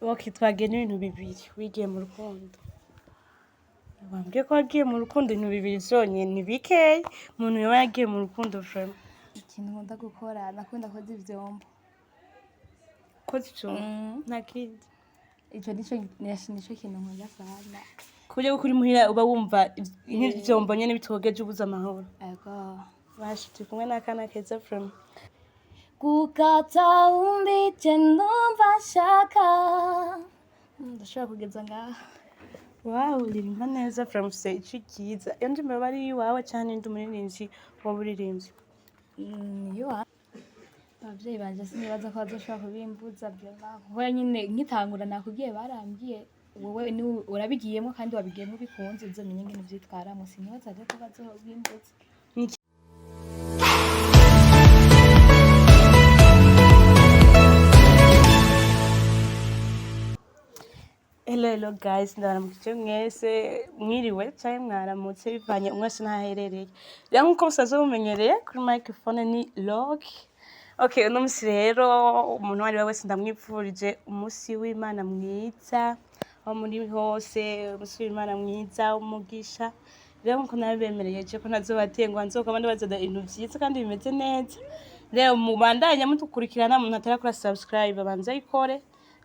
Okay, twagiye n'ibintu bibiri wigiye mu rukundo. Wambwiye ko wagiye mu rukundo ibintu bibiri vyonyene ni bikeyi umuntu yoba yagiye mu rukundo vraiment. Ikintu nkunda gukora nakunda koza ivyombo. Koza ivyombo? Nta kindi? Ico nico kintu nkunda sana. Kuburyo ko uri muhira uba wumva nk'ivyombo nyene bitogeje ubuze amahoro. Ego. Bashi turi kumwe n'akana keza vraiment. Gukata umbije numva nshaka. Ndashobora kugeza ngaha. Wow, uririmba neza vraiment c'est ici cyiza. Iyo ndirimbo bari iwawe cyane ndi umuririmbyi wowe uririmbye. Iwawe. Abavyeyi banje sinibaza ko bazoshobora kubimbuza vraiment. Kuko nyine nkitangura nakubwiye barambwiye wowe ni urabigiyemo kandi wabigiyemo bikunze uzomenye ingene uvyitwaramo sinibaza rero ko bazobimbuza. Hello guys, ndaramukije mwese mwiriwe cyangwa mwaramutse bivanye umwese naherereye. Rero nkuko musaze bumenyereye kuri microphone ni log. Okay, uno musi rero umuntu wari wese ndamwipfurije umunsi w'Imana mwiza aho muri hose, umunsi w'Imana mwiza umugisha. Rero nkuko nabemereye ko nazobatengwa nzoka abandi bazada ibintu vyiza kandi bimeze neza. Rero mubandanya mutukurikirana umuntu atarakora subscribe abanza ikore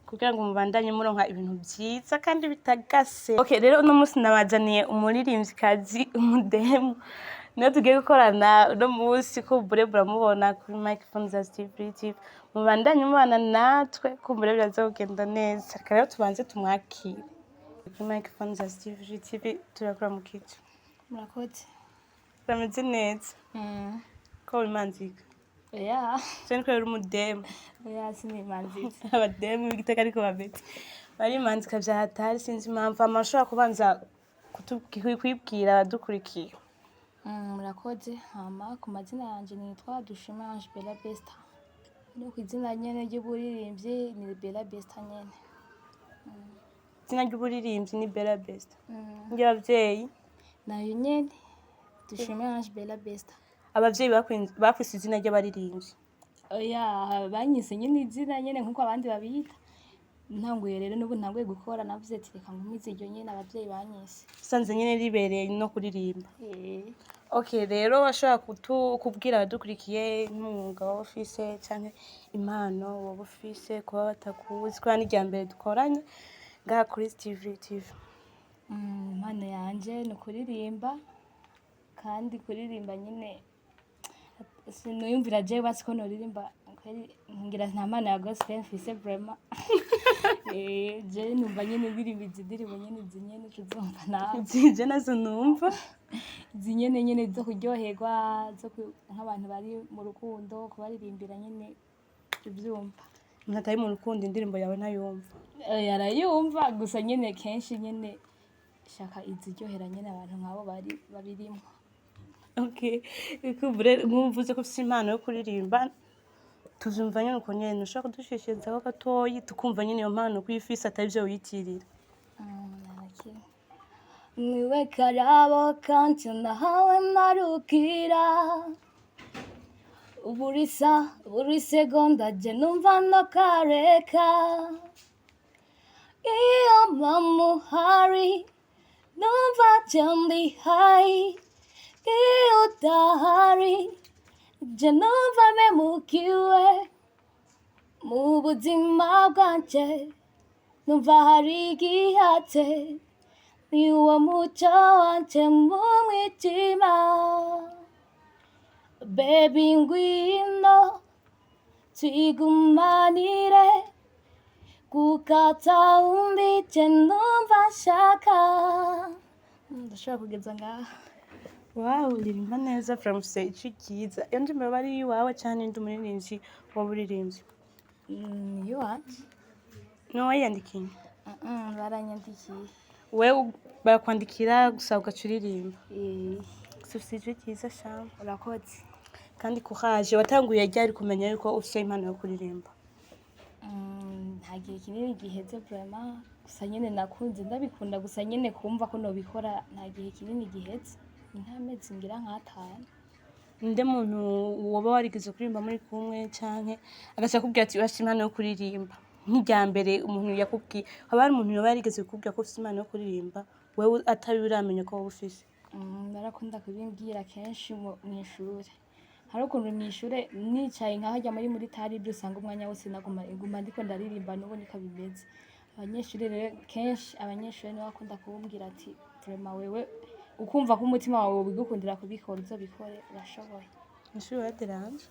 kugira ngo mubandanye muronka ibintu byiza kandi bitagase. Okay, rero uno munsi nabazaniye umuririmvyikazi umudemu niyo tugiye gukorana uno munsi ko burebura mubona kuri microphone za Steve TV. Mubandanye mubana natwe kumbure birazogenda neza. Rero tubanze tumwakire kuri microphone za Steve TV turakora mu kici. Murakoze. Bameze neza. Ko bimanzika. Yeah. Cyane ko umudemu. Yeah, sinimanzitse. Abademu bigiteka ariko babete. Bari manzika bya hatari sinzi impamvu amashobora kubanza kwibwira abadukurikiye. Murakoze. Hama ku mazina yanje nitwa Dushimange Bella Besta. No kwizina nyene ry'uburirimbyi ni Bella Besta nyene. Izina ry'uburirimbyi ni Bella Besta. Ngi abavyeyi nayo nyene Dushimange Bella Besta. Abavyeyi bakwise izina ry'abaririmbyi. Oya, banyise nyene izina nyene nkuko abandi babita. Ntanguye rero n'ubu ntanguye gukora navuze ati reka ngumize iryo nyene abavyeyi banyise. Sanze nyene ribereye no kuririmba. Okay, rero washobora kubwira abadukurikiye nk'umwuga wa office cyane impano wa office kuba batakuzi kwa n'ijya mbere dukoranye ngaha kuri Steve TV. Impano yanje no kuririmba kandi kuririmba nyene sinuyumvira je basi ko noririmba kweri ngira nta mana ya gospel mfise vraiment. Je numva nyene ndirimba indirimbo nyene zinyene tuzumva nawe. Je nazo numva. Zinyene nyene zo kuryoherwa zo nk'abantu bari mu rukundo kubaririmbira nyene ivyumva. Umuntu atari mu rukundo indirimbo yawe ntayumva. Yarayumva gusa nyene kenshi nyene shaka iziryohera nyene abantu nkabo bari babirimo. Okay, kubure nkumvuze ko ufite impano yo kuririmba tuzumva nyene uko nyene ushaka kudushishiriza ko gatoyi tukumva nyene iyo mpano kwifisa atari byo wiyitirira. Niwe karabo kanti nahawe marukira buri segonda je numva no kareka iyo mamuhari numva ndi hai iyo udahari je numva memukiwe mu buzima bwanje numva hari igihatse ni uwo muco wanje mu mwitima. Baby ngwino twigumanire gukata umbije numva nshaka. Ndashobora kugeza ngaha. Wow, uririmba neza from say ici cyiza. Iyo ndirimbo bari iwawe cyane ndi umuririmbyi wowe uririmbye. Iwacu? No wayandikiye? Baranyandikiye. Wewe barakwandikira gusa ugacuririmba. Ufite ijwi cyiza cyane. Urakoze. Kandi kuhaje watanguye ryari kumenya yuko ufite impano yo kuririmba. Nta gihe kinini giheze vraiment gusa nyene nakunze ndabikunda gusa nyene kumva ko no bikora nta gihe kinini giheze. Intamezi ngira nk'atanu. Nde muntu woba warigeze kuririmba muri kumwe canke agaca kubwira ati bashimana yo kuririmba nk'irya mbere umuntu yakubwiye haba hari umuntu yoba yarigeze kukubwira ko ufite impano yo kuririmba wewe atari uramenya ko wowe ufise? barakunda kubimbwira kenshi mw'ishure. Hari ukuntu mw'ishure nicaye nkahajya muri tarible usanga umwanya wose nguma ndiko ndaririmba n'ubu niko bimeze. Abanyeshure rero kenshi abanyeshure nibo bakunda kumbwira ati vraiment wewe ukumva ko umutima wawe wigukundira kubikora uzobikore urashoboye. Ishuri waraderanje?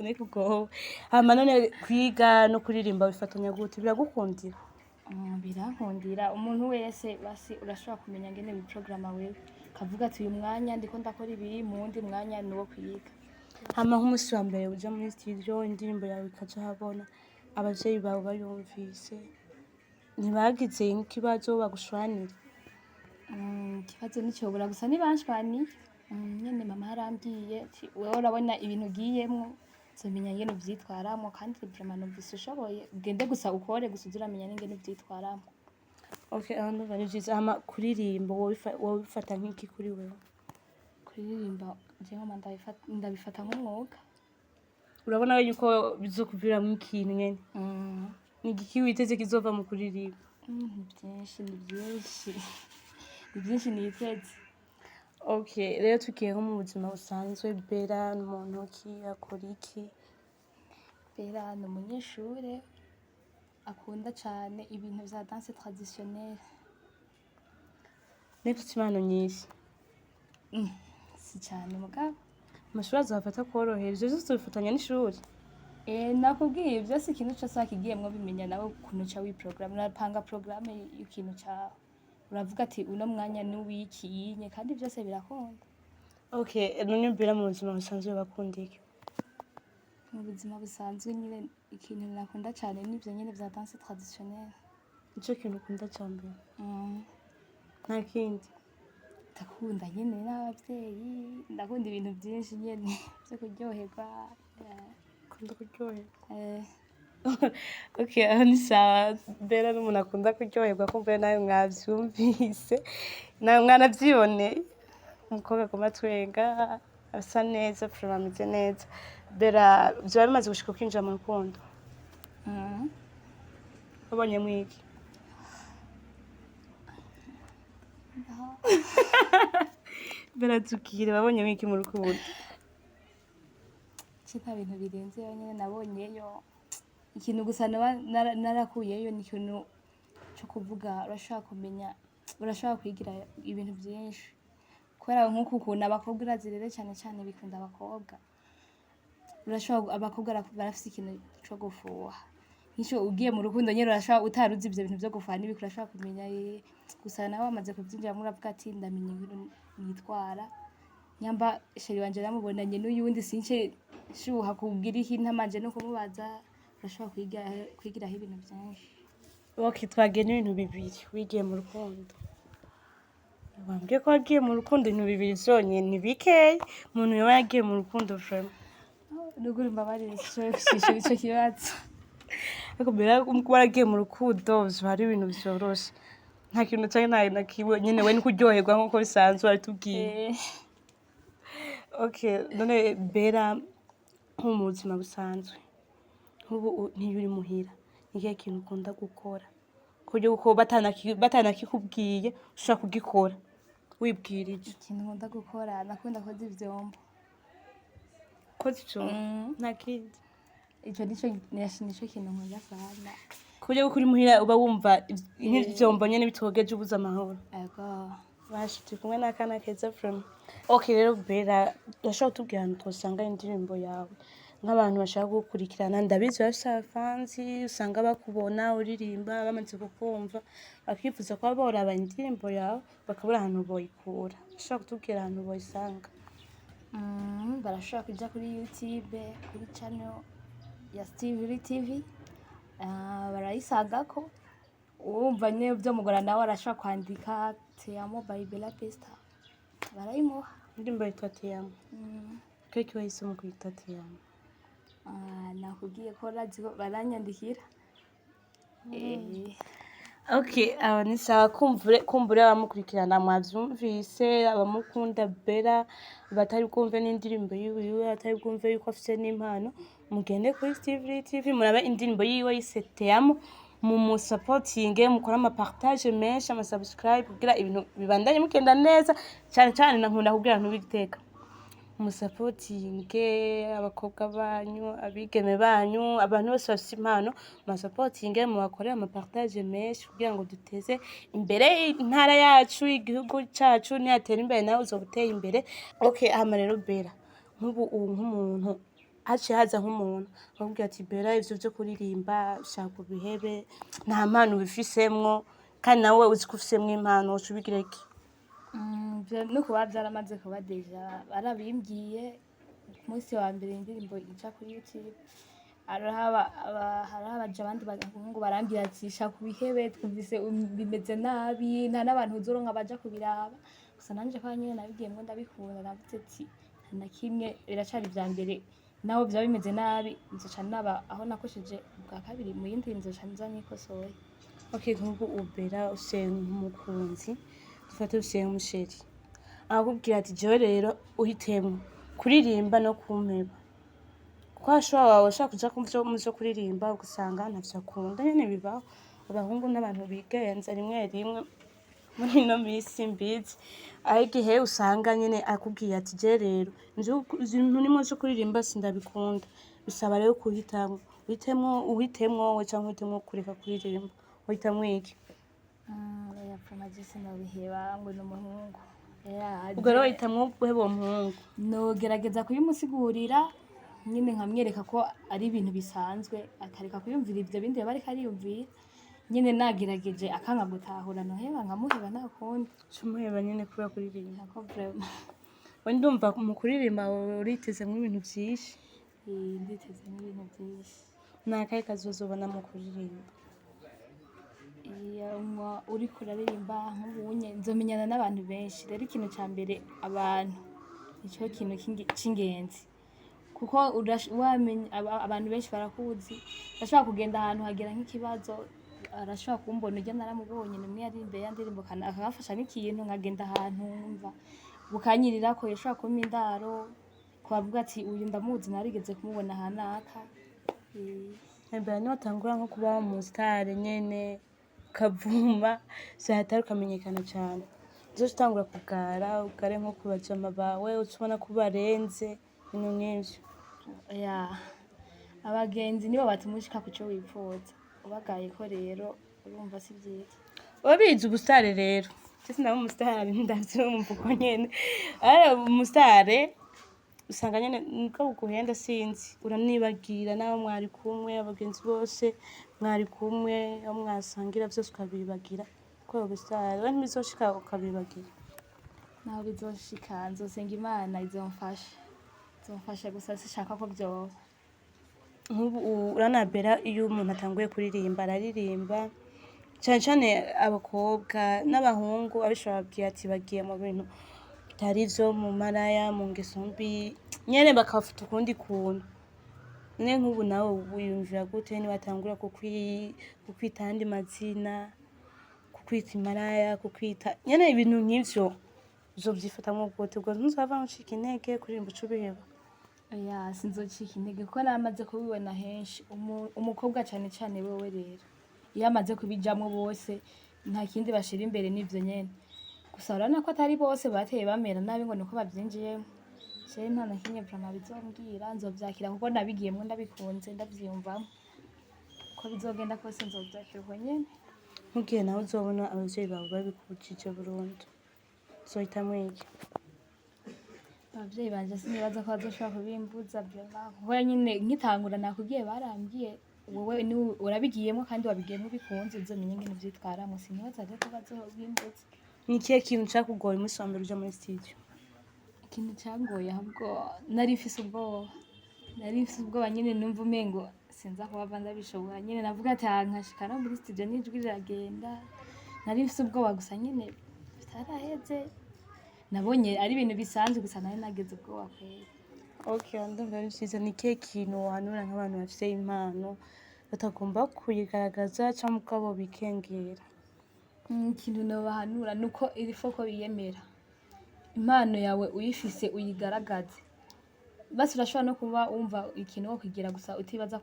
Ariko ubwo hama none kwiga no kuririmba bifatanya gute? Biragukundira? Birankundira umuntu wese basi urashobora kumenya ngene wiprograma wewe kavuga ati uyu mwanya ndiko ndakora ibi mu wundi mwanya nuwo kwiga. Hama nk'umunsi wa mbere uja muri studio indirimbo yawe ikaja habona abavyeyi bawe bayumvise ntibagize nk'ikibazo bagushwanira? Ikibazo nicobura gusa ntibanshwaniye. Nyene mama yarambwiye ati wewe urabona ibintu ugiyemwo uzomenya ngene uvyitwaramwo kandi vraiment numvise ushoboye ugende gusa ukore gusa uzuramenya n'ingene uvyitwaramwo. Okay, ndumva ni vyiza. Hama kuririmba wowe bifata nk'iki kuri wewe? Kuririmba jewe ndabifata nk'umwuga. Urabona yuko bizokuviramwo ikintu nyene? Ni igiki witeze kizova mu kuririmba? Ni vyinshi niteze. Okay, rero tugiye nko mu buzima busanzwe Bella ni muntu ki, akora iki? Bella ni umunyeshure akunda cane ibintu vya danse traditionnelle. Nifise impano nyinshi. Si cane mugabo. Amashuri azofata kworohera ivyo vyose bifatanya n'ishuri? Nakubwiye vyose ikintu cose wakigiyemwo bimenya nawe ukuntu uca wiprograma urapanga programme y'ikintu cawe. Uravuga ati uno mwanya n'uwiki kandi vyose birakunda. Okay, none Bella mu buzima busanzwe bakunda iki? Mu buzima busanzwe nyine ikintu nakunda cane n'ivyo nyene vya danse traditionnelle. Nico kintu ukunda ca mbere? Nta kindi? Ndakunda nyene n'abavyeyi, ndakunda ibintu vyinshi nyene vyo kuryoherwa. Ukunda kuryoherwa? Okay, aho ni sawa. Bella n'umuntu akunda kuryoherwa kumva nawe mwavyumvise, nawe mwanavyiboneye. Umukobwa aguma atwenga, asa neza, vraiment ameze neza. Bella vyoba bimaze gushika kwinjira mu rukundo? Wabonyemwo iki? Bella tubwire wabonyemwo iki mu rukundo? Nta bintu birenze nyene nabonyeyo. Ikintu gusa narakuyeyo ni ikintu co kuvuga urashobora kumenya urashobora kwigira ibintu vyinshi. Kubera nk'uku kuntu abakobwa urazi rero cane cane bikunda abakobwa. Urashobora abakobwa barafise ikintu co gufuha. Nk'ico ugiye mu rukundo nyene urashobora utaruzi ivyo bintu vyo gufuha n'ibiki urashobora kumenya gusa nawe wamaze kuvyinjiramwo uravuga ati ndamenya ibintu nitwara. Nyamba sheri wanje namubonanye n'uyundi since shuha kubwira iki ntamanje no kumubaza urashobora kwigiraho ibintu vyinshi. Okay, twagiye n'ibintu bibiri wigiye mu rukundo. Wambwiye ko wagiye mu rukundo ibintu bibiri vyonyene ni bikeyi umuntu yoba yagiye mu rukundo vraiment. Nuguri mbabarire shishura ico kibazo. Ariko Bella waragiye mu rukundo hari ibintu vyoroshe. Nta kintu canke na kiwe nyene we ni kuryoherwa nkuko bisanzwe baritubwiye. Okay, none Bella nko mu buzima busanzwe nk'ubu ntiyo uri muhira ni ikihe kintu ukunda gukora kuburyo uko batanakikubwiye ushobora kugikora wibwirije? Ikintu nkunda gukora nakunda koza ivyombo. Koza ivyombo? Nta kindi? Ico nico kintu nkunda sana. Kuburyo uri muhira uba wumva nk'ivyombo nyene bitogeje ubuze amahoro? Ego. Bashi turi kumwe n'akana keza vraiment. Okay, rero Bella urashobora kutubwira ahantu twosanga indirimbo yawe nk'abantu bashaka gukurikirana? Ndabizi bafise abafanzi usanga bakubona uririmba bamaze kukumva bakifuza kuba boraba indirimbo yawe bakabura ahantu boyikura. Urashobora kutubwira ahantu boyisanga? Barashobora kuja kuri YouTube kuri channel ya Steve TV barayisangako. Uwumva nyene vyomugora nawe arashobora kwandika Te amo by Bella Pesta barayimuha. Indirimbo yitwa Te amo? Kuki wahisemo kuyita Te amo? Nakubwiye ko baranyandikira. Okay, aba ni sawa. Kumbure abamukurikirana mwavyumvise, abamukunda Bella batari bwumve n'indirimbo yiwe, batari bwumve yuko afise n'impano, mugende kuri Steve TV murabe indirimbo yiwe yiseteyamo mumusapotinge mukora amapartage menshi amasubscribe kugira ibintu bibandanye mugenda neza cyane cyane nankunda kugira ntubiteka musapotinge abakobwa banyu abigeme banyu abantu bose bafite impano musapotinge mubakorera amapartage menshi kugira ngo duteze imbere intara yacu igihugu cyacu niyatera imbere nawe uzobuteye imbere. Okay, hama rero Bella nk'ubu nk'umuntu haciye haza nk'umuntu bakubwira ati Bella ivyo byo kuririmba shaka ubihebe nta mpano ubifisemwo kandi nawe uzi ko ufisemwo impano ucubigire iki? no kuba byaramaze kuba deja barabimbwiye umunsi wa mbere indirimbo ica kuri YouTube harabaje abandi bagahungu barambwira ati shaka ubihebe twumvise bimeze nabi nta n'abantu uzoronka baja kubiraba gusa nanje kwa nyene nabigiyemwo ndabikunda navuze ati nta kimwe biracari vya mbere naho byaba bimeze nabi nzoca naba aho nakosheje bwa kabiri mu yindi nzoca nza nikosoye. Okay, nk'ubu Bella ufise nk'umukunzi dufate ufise nk'umusheri akubwira ati jewe rero uhitemwo kuririmba no kumpeba kwa shwa wawe ushaka kuja kumva muzo kuririmba ugasanga ntavyo akunda nyene bibaho abahungu n'abantu bigenza rimwe rimwe muri no misi mbizi aho igihe usanga nyene akubwiye ati je rero ibintu nimwe zo kuririmba sindabikunda bisaba rero uhitemwo we canke uhitemwo kureka kuririmba uhitemwo iki? Yapfumaje sinabiheba ngo n'umuhungu ubwo rero uhitemwo guheba uwo muhungu nogerageza kubimusigurira nyine nkamwereka ko ari ibintu bisanzwe akareka kuyumvira ivyo bindi yaba ariko ariyumvira nyine nagerageje akanga gutahura noheba nkamuheba nta kundi cumuheba nyene kubera kuririmba ko vraiment we ndumva mu kuririmba uritezemwo ibintu vyinshi nditezemwo ibintu vyinshi. nakahe kazozobona mu kuririmba? Iyo uriko uraririmba nk'ubunye nzomenyana n'abantu benshi rero ikintu ca mbere abantu nico kintu c'ingenzi kuko wamenya abantu benshi barakuzi bashobora kugenda ahantu hagera nk'ikibazo arashobora kumbona urya naramubonye nimwe yari imbere ya ndirimbo akabafasha n'ikintu nkagenda ahantu mva bukanyirirako yashobora kumpa indaro kubavuga ati uyu ndamuzi narigeze kumubona ahanaka. Mbere niho tangura nko kuba umustar nyene ukavuma vyatari ukamenyekana cane uzoca utangura ugare nko ku bajama bawe ucubona ko barenze ibintu nk'ivyo. Abagenzi nibo batuma ushika kuco wipfuza ubagaye ko rero urumva si vyiza. Wabizi ubustare rero je sinaba umustar ndavyumva uko nyene umustar usanga nyene niko buguhenda sinzi uranibagira nawe mwari kumwe abagenzi bose mwari kumwe aho mwasangira vyose ukabibagira ko ubustare we ntibizoshika ukabibagira. Naho bizoshika nzosenga Imana izomfasha gusa sishaka ko vyoba. Nk'ubu urana Bella iyo umuntu atanguye kuririmba araririmba cane cane abakobwa n'abahungu abishobora babwira ati bagiye mu bintu bitari vyo mu maraya mu ngeso mbi nyene bakafata ukundi kuntu ne nk'ubu nawe wiyumvira gute nibatangura kukwita andi mazina kukwita imaraya kukwita nyene ibintu nk'ivyo uzovyifatamwo gute? Ubwo ntuzava ucika intege kuririmba uca ubiheba? Sinzocika intege kuko namaze kubibona henshi umukobwa cane cane wewe rero iyo amaze kubijamwo bose nta kindi bashira imbere n'ivyo nyene gusa urabona ko atari bose bateye bamera nabi ngo niko bavyinjiyemwo je nta na kimwe vraiment bizombwira nzovyakira kuko nabigiyemwo ndabikunze ndavyiyumvamwo ko bizogenda kose nzovyakira uko nyene. Nk'ugihe nawe uzobona abavyeyi bawe babikujije burundu uzohitamwo iki? Abavyeyi banje sinibaza ko bazoshobora kubimbuza vraiment kuko nyene nkitangura nakubwiye barambwiye wowe urabigiyemwo kandi wabigiyemwo bikunze uzomenye ingene uvyitwaramwo sinibaza rero ko bazobimbuza. Ni ikihe kintu cakugoye umunsi wa mbere uja muri studio? Ikintu cangoye ahubwo nari mfise ubwoba nyene numva umengo sinza kuhava ndabishobora nyene navuga ati nkashika no muri studio n'ijwi riragenda nari mfise ubwoba gusa nyene bitaraheze nabonye ari ibintu bisanzwe gusa nari nagize ubwoba kweri. Okay, ndumva ari vyiza. Ni ikihe kintu wohanura nk'abantu bafise impano batagomba kuyigaragaza canke mugabo bikengera? Ikintu nobahanura nuko il faut ko biyemera impano yawe uyifise uyigaragaze basi urashobora no kuba wumva ikintu wo kugira gusa utibaza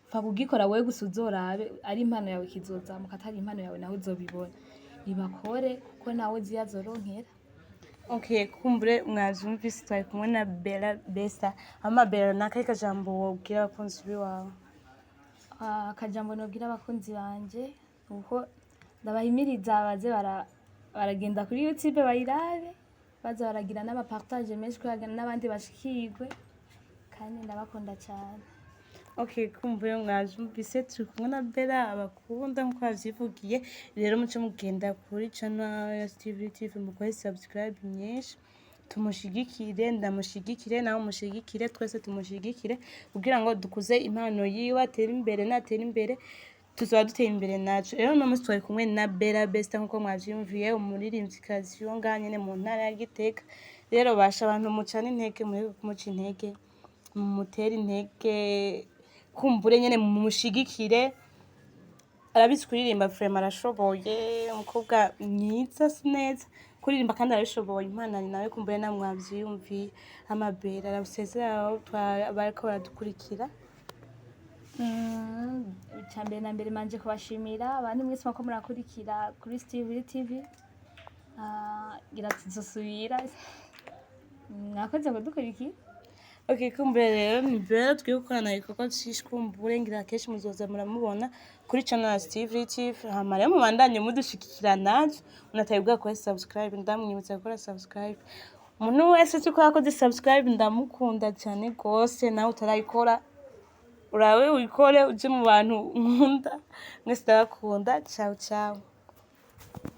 upfa kugikora wewe gusa uzorabe ari impano yawe kizozamuka atari impano yawe nawe uzobibona ibakore kuko nawe ziyazoronkera. Okay, kumbure mwazumvise twari kumwe na Bella Besta. Ama Bella nakahe kajambo wobwira abakunzi biwawe? Akajambo nobwira abakunzi banje uko ndabahimiriza baze baragenda kuri YouTube bayirabe baza baragira n'amapartage menshi kugira n'abandi bashikirwe kandi ndabakunda cyane. Okay, kumbure mwazumvise turi kumwe na Bella abakunda nkuko bavyivugiye. Rero muce mugenda kuri channel ya Steve TV mukore subscribe nyinshi. Tumushigikire, ndamushigikire, nawe mushigikire, twese tumushigikire kugira ngo dukuze impano yiwe atere imbere natera imbere tuzaba duteye imbere nacu. Rero no musi twari kumwe na Bella Besta nkuko mwavyumviye umuririmvyikazi yo ngaha nyene mu ntara ya Gitega. Rero basha abantu mucana intege muri kumuca intege mumutera intege kumbure nyene mumushigikire arabizi kuririmba vraiment arashoboye umukobwa mwiza sineza kuririmba kandi arabishoboye impano ari nawe kumbure namwe mwavyiyumviye. Amabera arabusezeraho bariko baradukurikira. Icyambere na mbere manje kubashimira abantu mwese mwako murakurikira kuri Steve TV gira tuzosubira mwakoze kudukurikira. Okay, kumbure rero ni Bella twiye gukorana igikorwa cishikumbure ngira kenshi muzoza muramubona kuri channel ya Steve TV. Hama rero mubandanye mudushigikira nacu unatayibwa kuri subscribe ndamwibutsa gukora subscribe. Umuntu wese tuko yakoze subscribe ndamukunda cyane gose nawe utarayikora urawe uyikore uje mu bantu nkunda mwese ndabakunda. Ciao ciao.